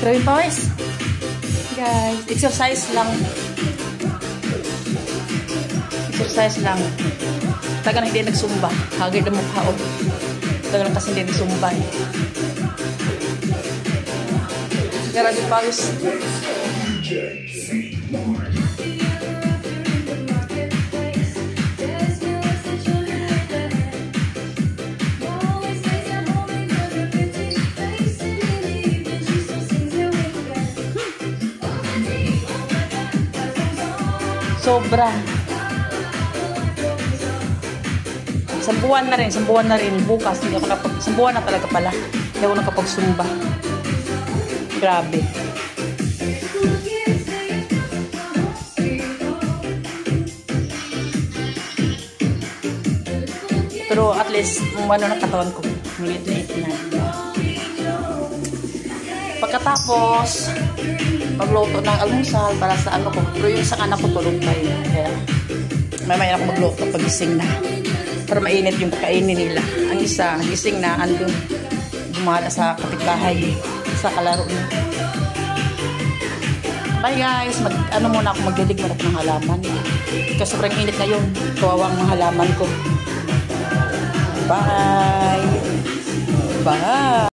Grabe pawis. Guys, exercise lang. Exercise lang. Taga na hindi nagsumba. Hagay na mukha o. Taga lang kasi hindi nagsumba eh. Grabe pawis. Sobra. Sambuan na rin. Bukas, hindi ako sambuan na talaga pala. Hindi ako nakapag-sumba. Grabe. Pero at least, ano ng katawan ko. Liit na. Pagkatapos, magluto ng almusal para sa ano ko. Pero yung isang anak ko tulog tayo. Kaya, may ako magluto pagising na. Para mainit yung kakainin nila. Ang isa, gising na, andun. Gumala sa kapitbahay. Sa kalaro niya. Bye guys. Muna ako magdilig manok ng halaman. Kasi sobrang init na yun. Kawawa ang mga halaman ko. Bye. Bye.